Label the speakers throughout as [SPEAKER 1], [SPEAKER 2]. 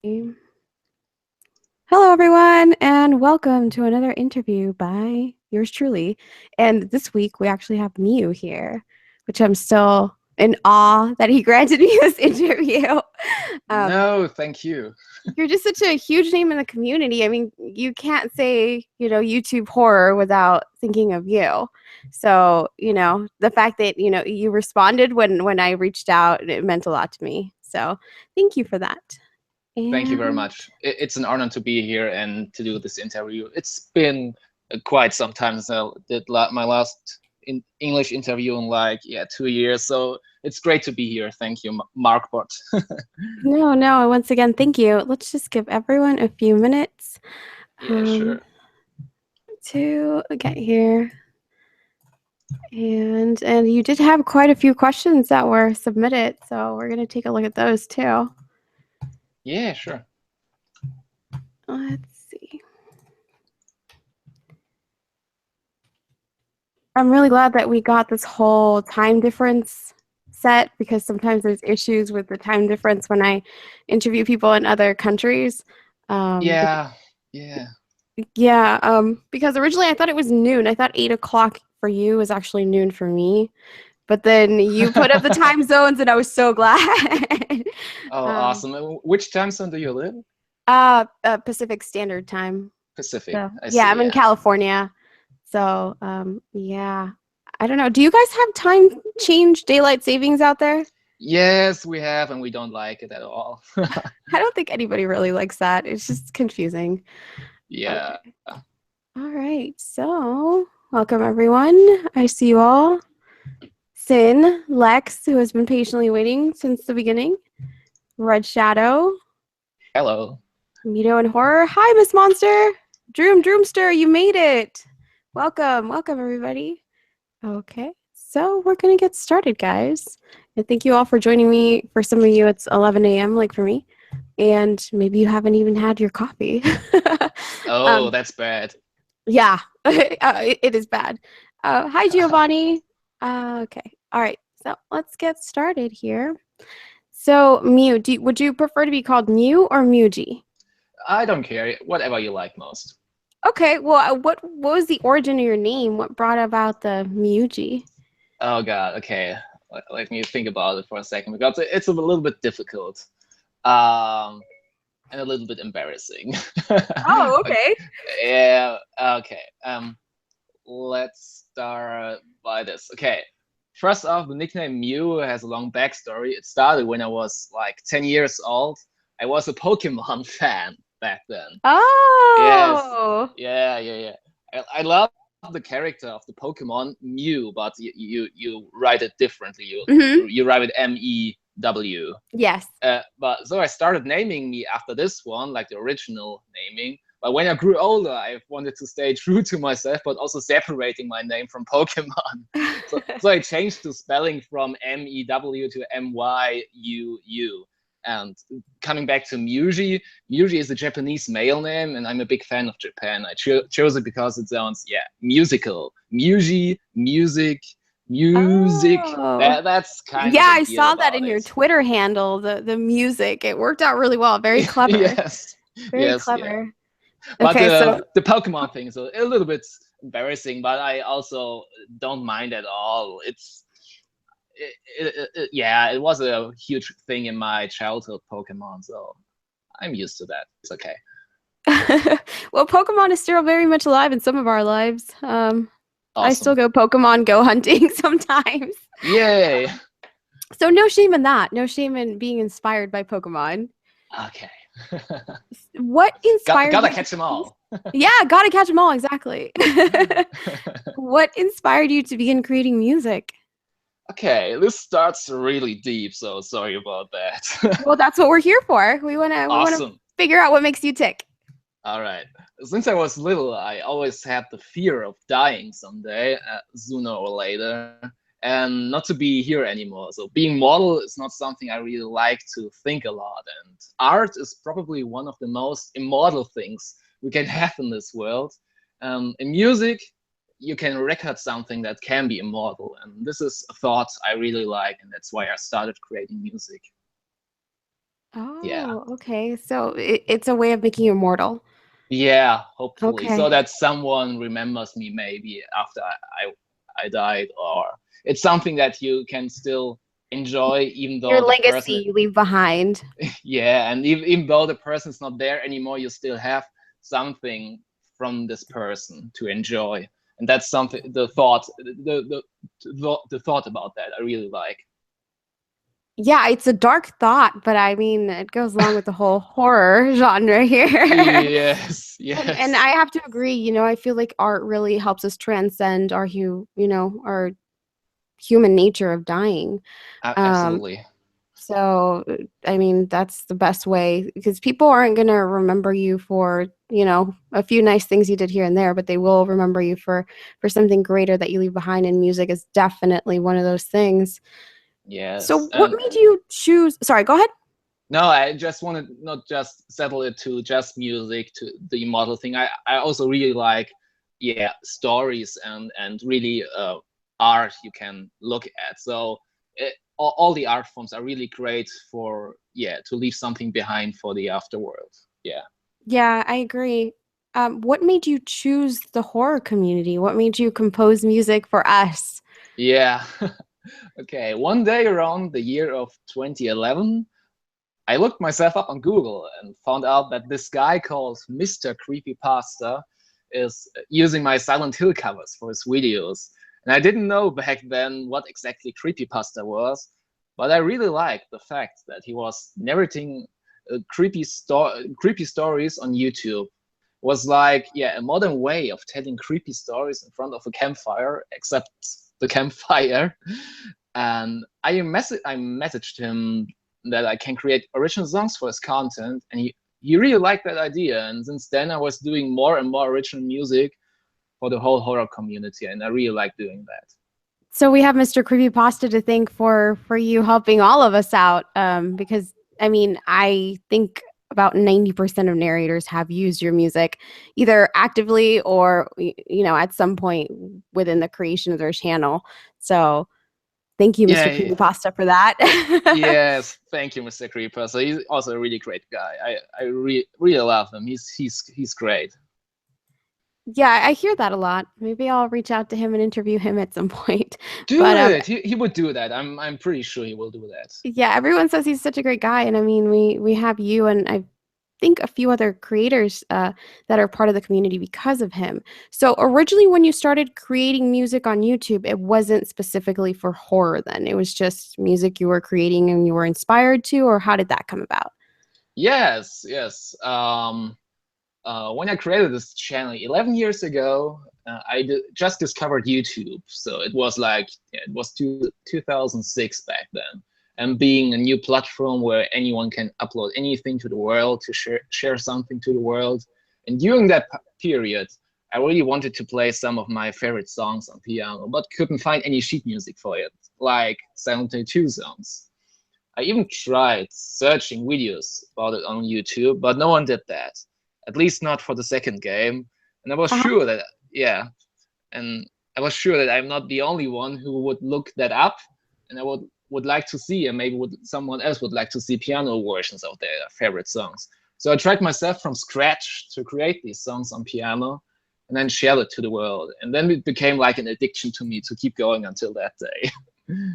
[SPEAKER 1] Hello, everyone, and welcome to another interview by yours truly. And this week we actually have Myuu here, which I'm still in awe that he granted me this interview. Um,
[SPEAKER 2] No, thank you.
[SPEAKER 1] you're just such a huge name in the community. I mean, you can't say, YouTube horror without thinking of you. So, the fact that, you responded when I reached out, it meant a lot to me. So, thank you for that.
[SPEAKER 2] Thank you very
[SPEAKER 1] And
[SPEAKER 2] much. It's an honor to be here and to do this interview. It's been quite some time since I did my last English interview in 2 years. So it's great to be here. Thank you, Margbot.
[SPEAKER 1] no, once again, thank you. Let's just give everyone a few minutes
[SPEAKER 2] Yeah,
[SPEAKER 1] um,
[SPEAKER 2] sure.
[SPEAKER 1] to get here. And you did have quite a few questions that were submitted, so we're going to take a look at those too.
[SPEAKER 2] Yeah, sure.
[SPEAKER 1] Let's see. I'm really glad that we got this whole time difference set because sometimes there's issues with the time difference when I interview people in other countries. Because
[SPEAKER 2] Yeah, yeah.
[SPEAKER 1] Yeah, because originally I thought it was noon. I thought 8 o'clock for you was actually noon for me. But then you put up the time zones, and I was so glad.
[SPEAKER 2] Oh,
[SPEAKER 1] um,
[SPEAKER 2] awesome. Which time zone do you live?
[SPEAKER 1] Pacific Standard Time.
[SPEAKER 2] Pacific.
[SPEAKER 1] So
[SPEAKER 2] I
[SPEAKER 1] yeah,
[SPEAKER 2] see.
[SPEAKER 1] I'm in
[SPEAKER 2] Yeah.
[SPEAKER 1] California. So yeah, I don't know. Do you guys have time change daylight savings out there?
[SPEAKER 2] Yes, we have, and we don't like it at all.
[SPEAKER 1] I don't think anybody really likes that. It's just confusing.
[SPEAKER 2] Yeah.
[SPEAKER 1] Okay. All right. So welcome everyone. I see you all. Sin, Lex, who has been patiently waiting since the beginning, Red Shadow,
[SPEAKER 2] Hello.
[SPEAKER 1] Mito and Horror. Hi, Miss Monster. Droomster, you made it. Welcome, everybody. Okay, so we're going to get started, guys. And thank you all for joining me. For some of you, it's 11 a.m., like for me. And maybe you haven't even had your coffee.
[SPEAKER 2] Oh,
[SPEAKER 1] um,
[SPEAKER 2] that's bad.
[SPEAKER 1] yeah, it is bad. Hi, Giovanni. Okay, all right. So let's get started here. So, Myuu, would you prefer to be called Myuu or Myuji?
[SPEAKER 2] I don't care. Whatever you like most.
[SPEAKER 1] Okay, well, what was the origin of your name? What brought about the Myuji?
[SPEAKER 2] Oh God. Okay. Let me think about it for a second because it's a little bit difficult, um, and a little bit embarrassing.
[SPEAKER 1] Oh,
[SPEAKER 2] Okay,
[SPEAKER 1] okay.
[SPEAKER 2] yeah. Okay. Let's start by this. Okay. First off, the nickname Mew has a long backstory. It started when I was like 10 years old. I was a Pokemon fan back then. Yes.
[SPEAKER 1] Oh.
[SPEAKER 2] I love the character of the Pokemon Mew, but you write it differently.
[SPEAKER 1] Mm-hmm.
[SPEAKER 2] You write it MEW.
[SPEAKER 1] Yes.
[SPEAKER 2] But so I started naming me after this one, like the original naming. But when I grew older, I wanted to stay true to myself, but also separating my name from Pokemon. So I changed the spelling from MEW to MYUU. And coming back to Myuji, Myuji is a Japanese male name, and I'm a big fan of Japan. I chose it because it sounds, musical. Myuji, music.
[SPEAKER 1] Oh.
[SPEAKER 2] That's kind
[SPEAKER 1] Yeah,
[SPEAKER 2] of the
[SPEAKER 1] I
[SPEAKER 2] deal
[SPEAKER 1] saw that
[SPEAKER 2] about
[SPEAKER 1] in your
[SPEAKER 2] it.
[SPEAKER 1] Twitter handle, the music. It worked out really well. Very clever.
[SPEAKER 2] Yes,
[SPEAKER 1] Very
[SPEAKER 2] yes, yeah.
[SPEAKER 1] clever.
[SPEAKER 2] But
[SPEAKER 1] Okay, so
[SPEAKER 2] the Pokemon thing is a little bit embarrassing, but I also don't mind at all. Yeah, it was a huge thing in my childhood Pokemon, so I'm used to that. It's okay.
[SPEAKER 1] well, Pokemon is still very much alive in some of our lives. I still
[SPEAKER 2] Awesome.
[SPEAKER 1] go Pokemon Go hunting sometimes.
[SPEAKER 2] Yay.
[SPEAKER 1] So no shame in that. No shame in being inspired by Pokemon.
[SPEAKER 2] Okay.
[SPEAKER 1] What inspired
[SPEAKER 2] Gotta
[SPEAKER 1] you to
[SPEAKER 2] catch them
[SPEAKER 1] begin?
[SPEAKER 2] all.
[SPEAKER 1] Yeah, gotta catch them all. Exactly. What inspired you to begin creating music?
[SPEAKER 2] Okay, this starts really deep, so sorry about that.
[SPEAKER 1] Well, that's what we're here for. We wanna
[SPEAKER 2] Awesome.
[SPEAKER 1] figure out what makes you tick.
[SPEAKER 2] All right. Since I was little, I always had the fear of dying someday, sooner or later, and not to be here anymore. So being mortal is not something I really like to think a lot. And art is probably one of the most immortal things we can have in this world. In music, you can record something that can be immortal, and this is a thought I really like, and that's why I started creating music. Yeah.
[SPEAKER 1] Oh, okay. So it's a way of making you immortal.
[SPEAKER 2] Yeah, hopefully, so
[SPEAKER 1] Okay.
[SPEAKER 2] that someone remembers me maybe after I died, or it's something that you can still enjoy even
[SPEAKER 1] Your
[SPEAKER 2] though the
[SPEAKER 1] legacy
[SPEAKER 2] person,
[SPEAKER 1] you leave behind.
[SPEAKER 2] yeah, and even though the person's not there anymore, you still have something from this person to enjoy, and that's something, the thought about that I really like.
[SPEAKER 1] Yeah, it's a dark thought, but I mean, it goes along with the whole horror genre here.
[SPEAKER 2] Yes,
[SPEAKER 1] And
[SPEAKER 2] yes,
[SPEAKER 1] I have to agree, I feel like art really helps us transcend our human nature of dying. Um,
[SPEAKER 2] absolutely.
[SPEAKER 1] so I mean, that's the best way because people aren't gonna remember you for, a few nice things you did here and there, but they will remember you for something greater that you leave behind, and music is definitely one of those things.
[SPEAKER 2] Yes,
[SPEAKER 1] So what made you choose? Sorry, go ahead.
[SPEAKER 2] no, I just wanted not just settle it to just music, to the immortal thing. I also really like, yeah, stories and really art you can look at. So all the art forms are really great for, yeah, to leave something behind for the afterworld. Yeah.
[SPEAKER 1] Yeah, I agree. What made you choose the horror community? What made you compose music for us?
[SPEAKER 2] Yeah. Okay. One day around the year of 2011, I looked myself up on Google and found out that this guy called Mr. Creepypasta is using my Silent Hill covers for his videos. And I didn't know back then what exactly creepypasta was, but I really liked the fact that he was narrating creepy stories on YouTube. It was like, yeah, a modern way of telling creepy stories in front of a campfire, except the campfire. And I messaged him that I can create original songs for his content, and he really liked that idea. And since then, I was doing more and more original music for the whole horror community, and I really like doing that.
[SPEAKER 1] So we have Mr. Creepypasta to thank for you helping all of us out. Because I mean, I think about 90% of narrators have used your music either actively or at some point within the creation of their channel. So thank you, Mr.
[SPEAKER 2] Yeah,
[SPEAKER 1] Creepypasta, for that.
[SPEAKER 2] yes, thank you, Mr. Creeper. So he's also a really great guy. I really love him. He's great.
[SPEAKER 1] Yeah, I hear that a lot. Maybe I'll reach out to him and interview him at some point.
[SPEAKER 2] Do
[SPEAKER 1] But
[SPEAKER 2] it. He would do that. I'm pretty sure he will do that.
[SPEAKER 1] yeah, everyone says he's such a great guy, and I mean, we have you and I think a few other creators that are part of the community because of him. So originally, when you started creating music on YouTube, it wasn't specifically for horror. Then it was just music you were creating and you were inspired to, or how did that come about?
[SPEAKER 2] Yes, yes. When I created this channel 11 years ago, just discovered YouTube. So it was like, yeah, it was 2006 back then. And being a new platform where anyone can upload anything to the world, to share something to the world. And during that period, I really wanted to play some of my favorite songs on piano, but couldn't find any sheet music for it, like 72 songs. I even tried searching videos about it on YouTube, but no one did that. At least not for the second game. And I was
[SPEAKER 1] Uh-huh.
[SPEAKER 2] sure that, yeah, and I was sure that I'm not the only one who would look that up, and I would like to see, and maybe someone else would like to see piano versions of their favorite songs. So I tried myself from scratch to create these songs on piano, and then share it to the world. And then it became like an addiction to me to keep going until that day.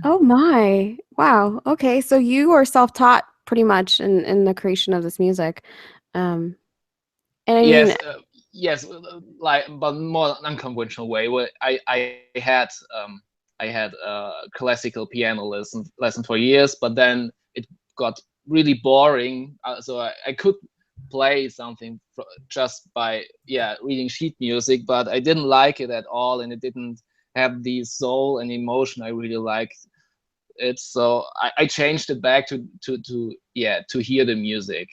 [SPEAKER 1] Oh my. Wow. Okay. So you are self-taught pretty much in the creation of this music. Um, and I mean,
[SPEAKER 2] Yes, yes, like, but more unconventional way. Where I had a classical piano lesson for years, but then it got really boring. So I could play something just by, yeah, reading sheet music, but I didn't like it at all, and it didn't have the soul and emotion I really liked it. So I changed it back to yeah, to hear the music,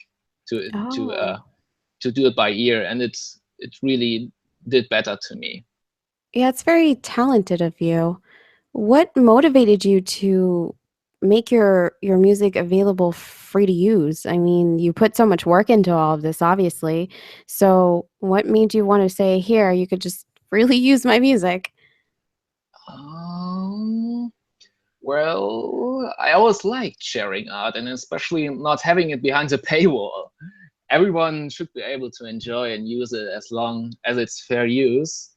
[SPEAKER 2] to to uh
[SPEAKER 1] oh,
[SPEAKER 2] to do it by ear, and it really did better to me.
[SPEAKER 1] yeah, it's very talented of you. What motivated you to make your music available free to use? I mean, you put so much work into all of this, obviously. So, what made you want to say, here, you could just freely use my music?
[SPEAKER 2] Um, Well, I always liked sharing art, and especially not having it behind a paywall. Everyone should be able to enjoy and use it as long as it's fair use.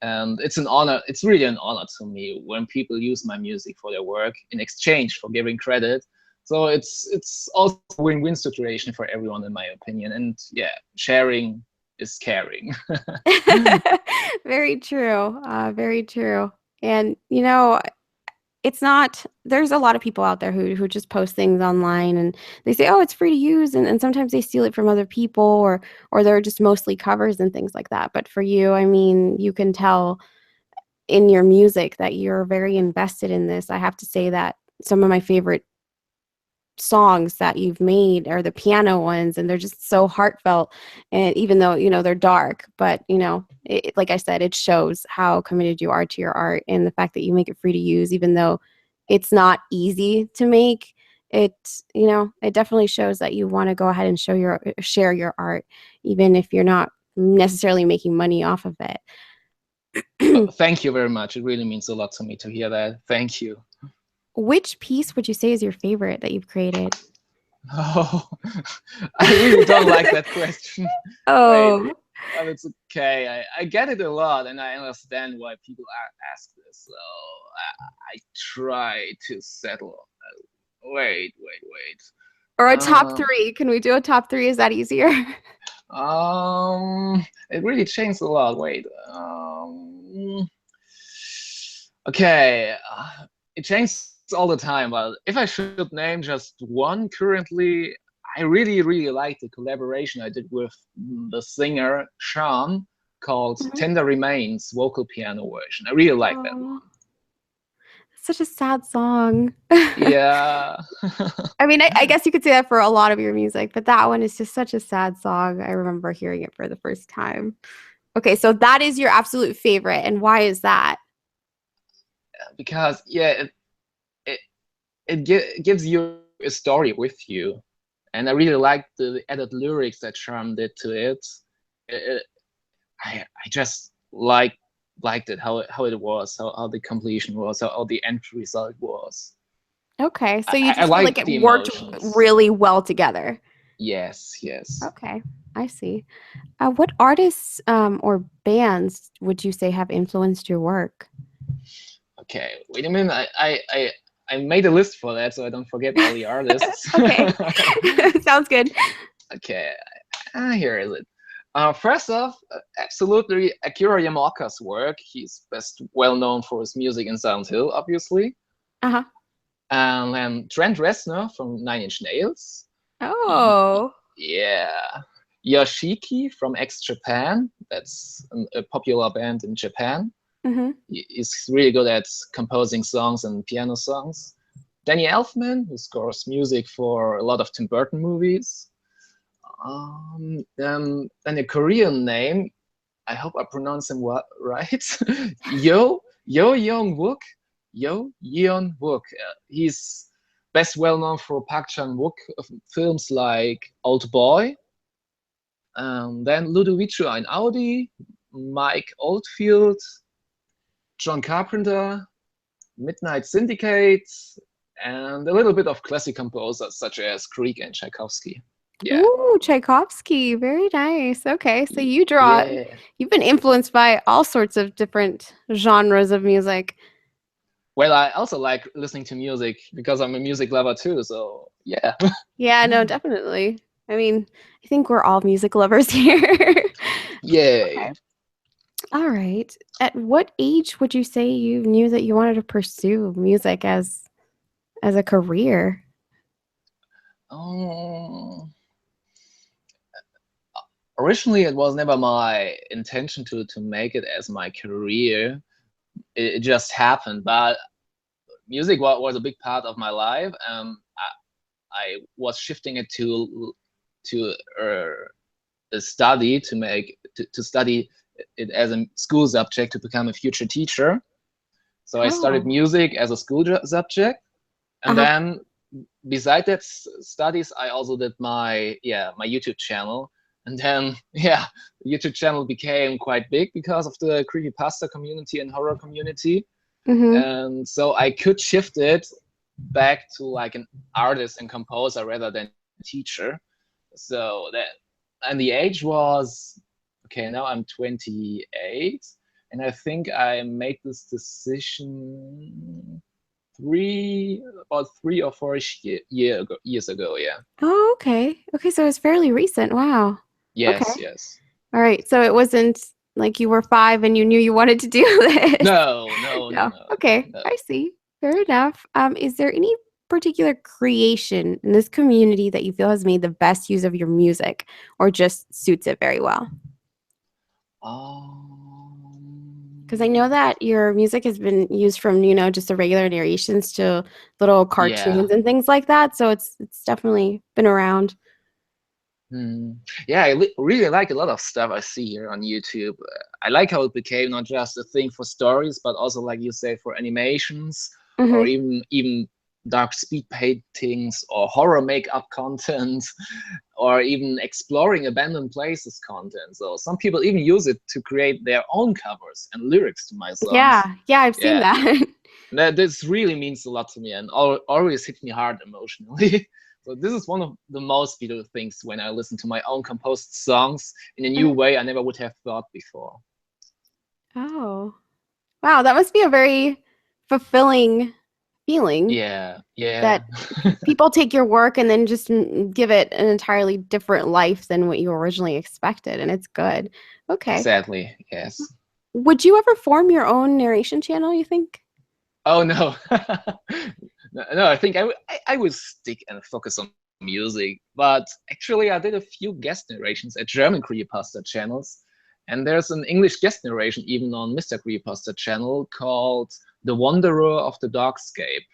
[SPEAKER 2] And it's an honor. It's really an honor to me when people use my music for their work in exchange for giving credit. So it's also a win-win situation for everyone, in my opinion. And yeah, sharing is caring.
[SPEAKER 1] Very true. Very true. And you know, it's not, there's a lot of people out there who just post things online and they say, oh, it's free to use, and sometimes they steal it from other people, or they're just mostly covers and things like that. But for you, I mean, you can tell in your music that you're very invested in this. I have to say that some of my favorite songs that you've made are the piano ones, and they're just so heartfelt. And even though, you know, they're dark, but you know, like I said, it shows how committed you are to your art, and the fact that you make it free to use, even though it's not easy to make it. You know, it definitely shows that you want to go ahead and share your art, even if you're not necessarily making money off of
[SPEAKER 2] Well,
[SPEAKER 1] it.
[SPEAKER 2] thank you very much. It really means a lot to me to hear that. Thank you.
[SPEAKER 1] Which piece would you say is your favorite that you've created?
[SPEAKER 2] Oh, I really don't like that question. Wait,
[SPEAKER 1] Oh,
[SPEAKER 2] but it's okay. I get it a lot, and I understand why people ask this. So I try to settle. Wait.
[SPEAKER 1] or a top
[SPEAKER 2] Um,
[SPEAKER 1] three. Can we do a top three? Is that easier?
[SPEAKER 2] it really changed a lot. Wait. Okay. It changes all the time. But if I should name just one currently, I really like the collaboration I did with the singer Sean called
[SPEAKER 1] Mhm.
[SPEAKER 2] Tender Remains vocal piano version. I really like that
[SPEAKER 1] Oh,
[SPEAKER 2] one.
[SPEAKER 1] such a sad song.
[SPEAKER 2] Yeah.
[SPEAKER 1] I mean, I guess you could say that for a lot of your music, but that one is just such a sad song. I remember hearing it for the first time. Okay, so that is your absolute favorite, and why is that?
[SPEAKER 2] Because yeah, it, gives you a story with you, and I really like the added lyrics that Sean did to it. It I just liked it how it was, how the completion was, how the end result was.
[SPEAKER 1] Okay, so you
[SPEAKER 2] I
[SPEAKER 1] just feel like
[SPEAKER 2] like
[SPEAKER 1] it
[SPEAKER 2] the
[SPEAKER 1] worked
[SPEAKER 2] emotions.
[SPEAKER 1] really well together.
[SPEAKER 2] Yes.
[SPEAKER 1] Okay, I see. What artists or bands would you say have influenced your work?
[SPEAKER 2] Okay, wait a minute. I made a list for that, so I don't forget all the artists.
[SPEAKER 1] Okay, sounds good.
[SPEAKER 2] Okay, here is it. First off, absolutely Akira Yamaoka's work. He's best well known for his music in Silent Hill, obviously.
[SPEAKER 1] Uh-huh.
[SPEAKER 2] And then Trent Reznor from Nine Inch Nails.
[SPEAKER 1] Oh.
[SPEAKER 2] Yeah. Yoshiki from X Japan. That's a popular band in Japan.
[SPEAKER 1] Mm-hmm.
[SPEAKER 2] He's really good at composing songs and piano songs. Danny Elfman, who scores music for a lot of Tim Burton movies. Then a Korean name. I hope I pronounce him right. Yo Yeon Wook. Yo Yeon Wook. He's best well known for Park Chan Wook films like Old Boy. Then Ludovico Einaudi, Mike Oldfield, John Carpenter, Midnight Syndicate, and a little bit of classic composers such as Grieg and Tchaikovsky. Yeah.
[SPEAKER 1] Ooh, Tchaikovsky. Very nice. Okay, so
[SPEAKER 2] Yeah.
[SPEAKER 1] you've been influenced by all sorts of different genres of music.
[SPEAKER 2] Well, I also like listening to music because I'm a music lover too. So yeah.
[SPEAKER 1] Yeah, no, definitely. I mean, I think we're all music lovers here.
[SPEAKER 2] Yay.
[SPEAKER 1] Okay. All right. At what age would you say you knew that you wanted to pursue music as a career?
[SPEAKER 2] Um, Originally, it was never my intention to make it as my career. It just happened. But music was a big part of my life. I was shifting it to a study to study it as a school subject to become a future teacher. So I started
[SPEAKER 1] Oh.
[SPEAKER 2] music as a school subject, and
[SPEAKER 1] Uh-huh.
[SPEAKER 2] then beside that studies, I also did my YouTube channel, and then yeah, the YouTube channel became quite big because of the creepypasta community and horror community.
[SPEAKER 1] Mm-hmm.
[SPEAKER 2] and so I could shift it back to like an artist and composer rather than teacher. So that, and the age was, okay, now I'm 28, and I think I made this decision about 3 or 4 years ago. Yeah.
[SPEAKER 1] Oh, okay. Okay, so it's fairly recent. Wow. Okay.
[SPEAKER 2] Yes, yes.
[SPEAKER 1] All right. So it wasn't like you were 5 and you knew you wanted to do this.
[SPEAKER 2] No, no, no,
[SPEAKER 1] No.
[SPEAKER 2] no,
[SPEAKER 1] Okay.
[SPEAKER 2] no.
[SPEAKER 1] I see. Fair enough. Is there any particular creation in this community that you feel has made the best use of your music or just suits it very well? Because I know
[SPEAKER 2] Um,
[SPEAKER 1] that your music has been used from, just the regular narrations to little
[SPEAKER 2] yeah.
[SPEAKER 1] cartoons and things like that. So it's definitely been around.
[SPEAKER 2] Hmm. Yeah, I really like a lot of stuff I see here on YouTube. I like how it became not just a thing for stories, but also, like you say, for animations, or
[SPEAKER 1] Hmm.
[SPEAKER 2] even dark speed paintings or horror makeup content, or even exploring abandoned places content. So some people even use it to create their own covers and lyrics to my songs.
[SPEAKER 1] Yeah. Yeah, I've seen
[SPEAKER 2] Yeah,
[SPEAKER 1] that.
[SPEAKER 2] that this really means a lot to me and always hit me hard emotionally. So this is one of the most beautiful things when I listen to my own composed songs in a new
[SPEAKER 1] Mhm.
[SPEAKER 2] way I never would have thought before.
[SPEAKER 1] Oh, wow. That must be a very fulfilling feeling
[SPEAKER 2] Yeah, yeah,
[SPEAKER 1] that people take your work and then just give it an entirely different life than what you originally expected. And it's good. Okay.
[SPEAKER 2] exactly. Yes.
[SPEAKER 1] Would you ever form your own narration channel, you think?
[SPEAKER 2] Oh no. No, I think I would stick and focus on music. But actually, I did a few guest narrations at German creepypasta channels. And there's an English guest narration even on Mr. Creepypasta channel called The Wanderer of the Dogscape.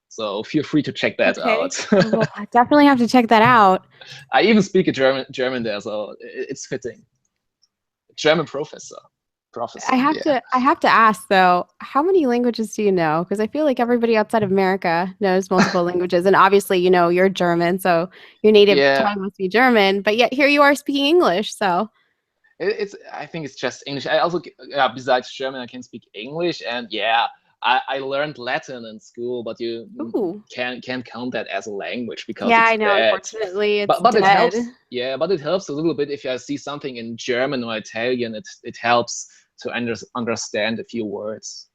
[SPEAKER 2] So feel free to check that
[SPEAKER 1] Okay.
[SPEAKER 2] out.
[SPEAKER 1] I will definitely have to check that out.
[SPEAKER 2] I even speak a German there, so it's fitting. German professor. Yeah.
[SPEAKER 1] I have to ask though, how many languages do you know? Because I feel like everybody outside of America knows multiple languages. And obviously, you're German, so your native
[SPEAKER 2] Yeah.
[SPEAKER 1] tongue must be German, but yet here you are speaking English. So,
[SPEAKER 2] It's I think it's just English. I also, yeah, besides German, I can speak English, and yeah, I learned Latin in school, but you
[SPEAKER 1] ooh.
[SPEAKER 2] can't count that as a language because
[SPEAKER 1] Yeah,
[SPEAKER 2] it's
[SPEAKER 1] I know.
[SPEAKER 2] dead.
[SPEAKER 1] Unfortunately, it's
[SPEAKER 2] But it
[SPEAKER 1] dead.
[SPEAKER 2] helps. Yeah, but it helps a little bit if I see something in German or Italian. It helps to understand a few words.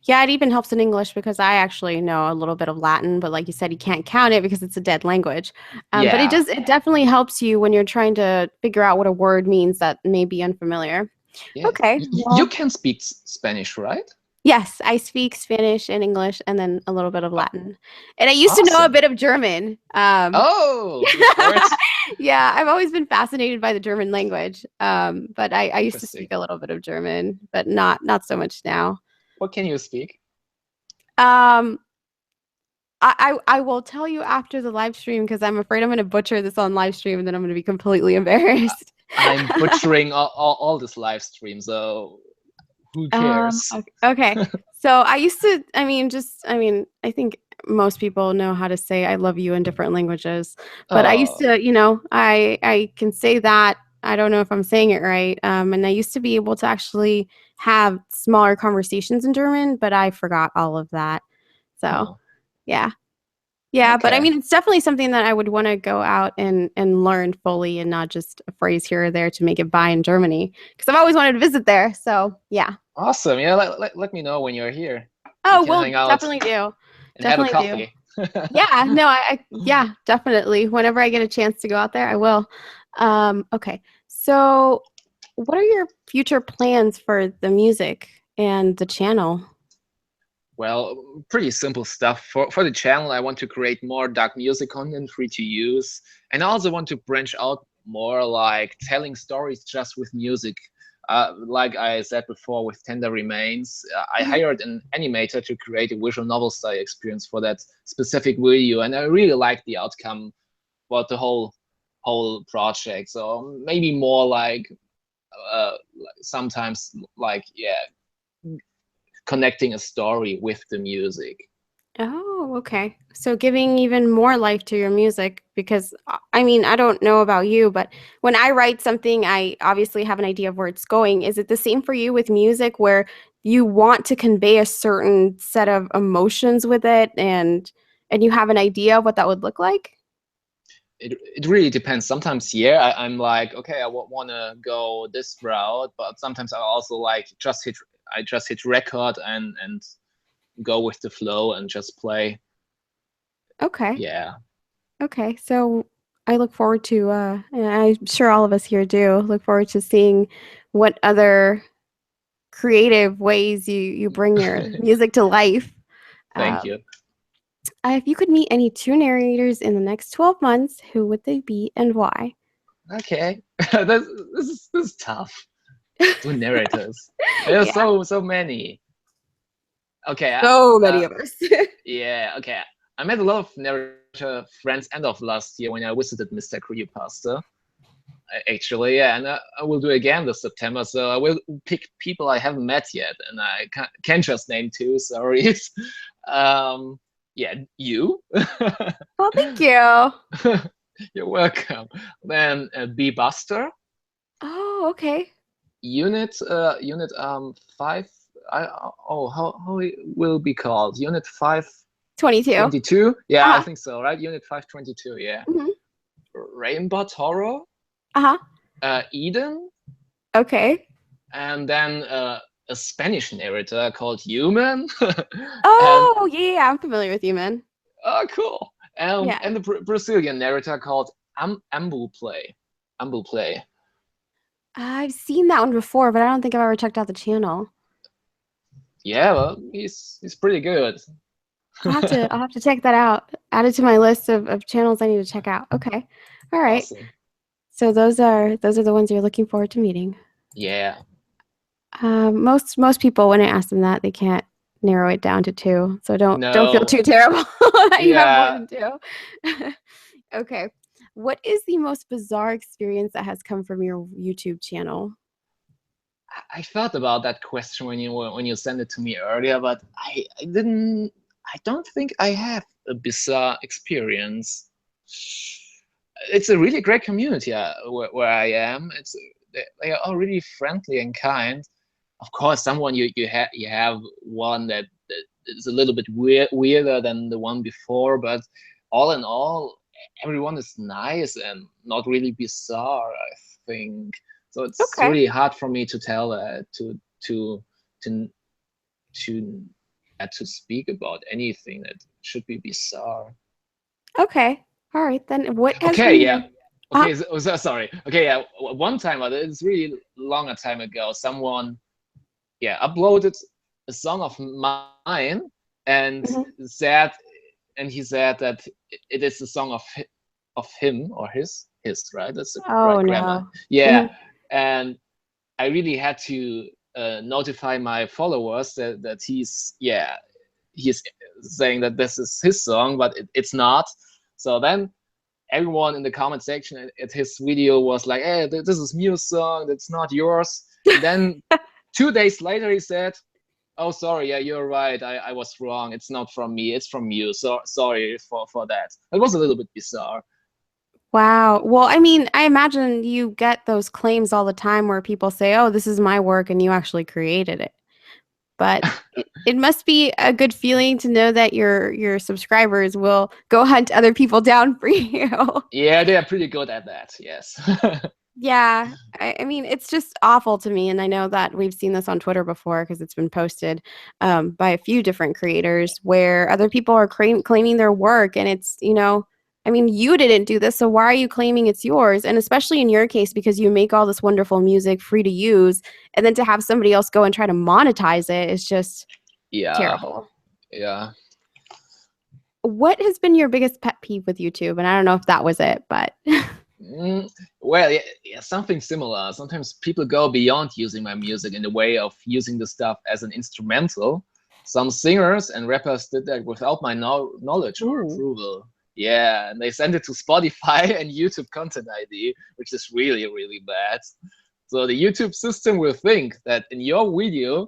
[SPEAKER 1] Yeah, it even helps in English because I actually know a little bit of Latin, but like you said, you can't count it because it's a dead language. But
[SPEAKER 2] Yeah,
[SPEAKER 1] it definitely helps you when you're trying to figure out what a word means that may be unfamiliar.
[SPEAKER 2] yeah.
[SPEAKER 1] Okay,
[SPEAKER 2] You
[SPEAKER 1] well,
[SPEAKER 2] can speak Spanish, right?
[SPEAKER 1] yes, I speak Spanish and English and then a little bit of Latin. And I used to know a
[SPEAKER 2] Awesome.
[SPEAKER 1] bit of German.
[SPEAKER 2] Oh, of course.
[SPEAKER 1] Yeah, I've always been fascinated by the German language. But I used to speak
[SPEAKER 2] Interesting.
[SPEAKER 1] a little bit of German, but not so much now.
[SPEAKER 2] What can you speak?
[SPEAKER 1] Um, I will tell you after the live stream because I'm afraid I'm going to butcher this on live stream and then I'm going to be completely embarrassed.
[SPEAKER 2] I'm butchering all this live stream, so who cares?
[SPEAKER 1] Okay. So I used to, I think most people know how to say I love you in different languages, but I used
[SPEAKER 2] Oh,
[SPEAKER 1] to, I can say that. I don't know if I'm saying it right. And I used to be able to actually have smaller conversations in German, but I forgot all of that. So,
[SPEAKER 2] oh,
[SPEAKER 1] yeah. Yeah, but I
[SPEAKER 2] okay.
[SPEAKER 1] mean, it's definitely something that I would want to go out and learn fully and not just a phrase here or there to make it by in Germany because I've always wanted to visit there. So, yeah.
[SPEAKER 2] Awesome. Yeah, let me know when you're here. We
[SPEAKER 1] Oh,
[SPEAKER 2] can
[SPEAKER 1] we'll
[SPEAKER 2] hang out
[SPEAKER 1] definitely do.
[SPEAKER 2] and have a
[SPEAKER 1] Definitely do.
[SPEAKER 2] coffee.
[SPEAKER 1] Yeah, no, yeah, definitely. Whenever I get a chance to go out there, I will. Okay. So, what are your future plans for the music and the channel?
[SPEAKER 2] Well, pretty simple stuff. For the channel, I want to create more dark music content free to use. And I also want to branch out more, like telling stories just with music. Like I said before with Tender Remains, I
[SPEAKER 1] Mhm.
[SPEAKER 2] hired an animator to create a visual novel style experience for that specific video. And I really liked the outcome about the whole project. So maybe more like sometimes like, yeah, connecting a story with the music.
[SPEAKER 1] Oh, okay. So giving even more life to your music because I mean, I don't know about you, but when I write something, I obviously have an idea of where it's going. Is it the same for you with music where you want to convey a certain set of emotions with it, and you have an idea of what that would look like?
[SPEAKER 2] It really depends. Sometimes, yeah, I'm like, okay, I want to go this route, but sometimes I also like I just hit record and go with the flow and just play.
[SPEAKER 1] Okay.
[SPEAKER 2] Yeah.
[SPEAKER 1] Okay. So I look forward to, and I'm sure all of us here do look forward to seeing what other creative ways you bring your music to life.
[SPEAKER 2] Thank
[SPEAKER 1] Um,
[SPEAKER 2] you.
[SPEAKER 1] if you could meet any two narrators in the next 12 months, who would they be and why?
[SPEAKER 2] Okay. This is tough. Two narrators. There's
[SPEAKER 1] Yeah,
[SPEAKER 2] so many. Okay.
[SPEAKER 1] so many of us.
[SPEAKER 2] Yeah. Okay. I met a lot of narrator friends end of last year when I visited Mr. Creepypasta. Actually, yeah, and I will do again this September. So I will pick people I haven't met yet, and I can just name two. Sorry. Yeah, you.
[SPEAKER 1] Well, thank you.
[SPEAKER 2] You're welcome. Then B Buster,
[SPEAKER 1] Oh, okay.
[SPEAKER 2] Unit 5. How it will be called? Unit
[SPEAKER 1] 22.
[SPEAKER 2] 522. Yeah, I
[SPEAKER 1] Uh-huh.
[SPEAKER 2] think so, right? Unit 522. Yeah.
[SPEAKER 1] Hmm.
[SPEAKER 2] Rainbow Toro,
[SPEAKER 1] Uh-huh.
[SPEAKER 2] Eden,
[SPEAKER 1] Okay.
[SPEAKER 2] and then a Spanish narrator called Human, and
[SPEAKER 1] Oh, yeah, I'm familiar with you, man.
[SPEAKER 2] oh, cool.
[SPEAKER 1] Yeah.
[SPEAKER 2] And the Brazilian narrator called Ambu Play. Ambu Play.
[SPEAKER 1] I've seen that one before, but I don't think I've ever checked out the channel.
[SPEAKER 2] Yeah, well, he's pretty good.
[SPEAKER 1] I'll have to check that out. Add it to my list of channels I need to check out. Okay. All right.
[SPEAKER 2] Awesome.
[SPEAKER 1] So those are the ones you're looking forward to meeting.
[SPEAKER 2] Yeah.
[SPEAKER 1] Most people, when I ask them that, they can't narrow it down to two. So don't feel
[SPEAKER 2] No.
[SPEAKER 1] too terrible that you have more
[SPEAKER 2] Yeah.
[SPEAKER 1] than two. Okay. What is the most bizarre experience that has come from your YouTube channel?
[SPEAKER 2] I thought about that question when you sent it to me earlier, but I didn't. I don't think I have a bizarre experience. It's a really great community where I am. They are all really friendly and kind. Of course, someone you have one that is a little bit weirder than the one before, but all in all, everyone is nice and not really bizarre, I think. So it's
[SPEAKER 1] Okay.
[SPEAKER 2] really hard for me to tell to to to speak about anything that should be bizarre.
[SPEAKER 1] Okay. All right. Then what has
[SPEAKER 2] Okay,
[SPEAKER 1] been your
[SPEAKER 2] yeah. Okay, sorry. Okay, yeah. One time, it's really longer time ago. Someone, yeah, uploaded a song of mine and
[SPEAKER 1] Mhm.
[SPEAKER 2] said, and he said that it is a song of him or his, right? That's the right
[SPEAKER 1] Oh
[SPEAKER 2] grammar.
[SPEAKER 1] no.
[SPEAKER 2] Yeah,
[SPEAKER 1] Mhm.
[SPEAKER 2] and I really had to notify my followers that he's saying that this is his song, but it's not. So then everyone in the comment section at his video was like, "Hey, this is Myuu's song. That's not yours." And then 2 days later, he said, "Oh, sorry. Yeah, you're right. I was wrong. It's not from me. It's from you. So sorry for that." It was a little bit bizarre.
[SPEAKER 1] Wow. Well, I mean, I imagine you get those claims all the time where people say, "Oh, this is my work," and you actually created it. But it must be a good feeling to know that your subscribers will go hunt other people down for you.
[SPEAKER 2] Yeah, they are pretty good at that. Yes.
[SPEAKER 1] Yeah, I mean, it's just awful to me, and I know that we've seen this on Twitter before because it's been posted by a few different creators where other people are claiming their work, and it's, I mean, you didn't do this, so why are you claiming it's yours? And especially in your case, because you make all this wonderful music free to use, and then to have somebody else go and try to monetize it is just
[SPEAKER 2] Yeah.
[SPEAKER 1] terrible.
[SPEAKER 2] Yeah.
[SPEAKER 1] What has been your biggest pet peeve with YouTube? And I don't know if that was it, but
[SPEAKER 2] Well, yeah, something similar. Sometimes people go beyond using my music in the way of using the stuff as an instrumental. Some singers and rappers did that without my knowledge or
[SPEAKER 1] ooh,
[SPEAKER 2] approval. Yeah, and they send it to Spotify and YouTube Content ID, which is really, really bad. So the YouTube system will think that in your video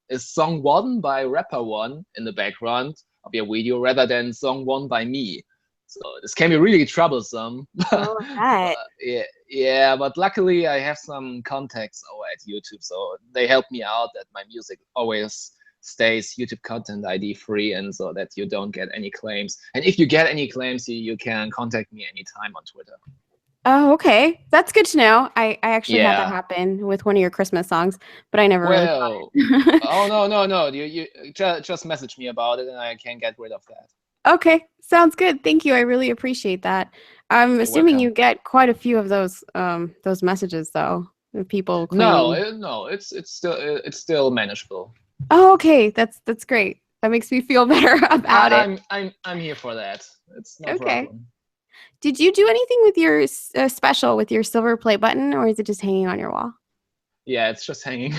[SPEAKER 2] is song one by rapper one in the background of your video rather than song one by me. So this can be really troublesome.
[SPEAKER 1] oh, I bet.
[SPEAKER 2] But yeah, but luckily I have some contacts at YouTube. So they help me out that my music always stays YouTube content ID free, and so that you don't get any claims. And if you get any claims, you can contact me anytime on Twitter.
[SPEAKER 1] Oh, okay. That's good to know. I actually had that
[SPEAKER 2] Yeah.
[SPEAKER 1] happen with one of your Christmas songs, but I never really caught
[SPEAKER 2] Well,
[SPEAKER 1] it.
[SPEAKER 2] oh no. You just message me about it, and I can get rid of that.
[SPEAKER 1] Okay, sounds good. Thank you. I really appreciate that. I'm
[SPEAKER 2] You're
[SPEAKER 1] assuming
[SPEAKER 2] welcome.
[SPEAKER 1] you get quite a few of those messages though, of people claiming.
[SPEAKER 2] No, it's still manageable.
[SPEAKER 1] Oh, okay. That's great. That makes me feel better about it.
[SPEAKER 2] I'm here for that. It's no
[SPEAKER 1] Okay.
[SPEAKER 2] problem.
[SPEAKER 1] Did you do anything with your special with your silver play button, or is it just hanging on your wall?
[SPEAKER 2] Yeah, it's just hanging,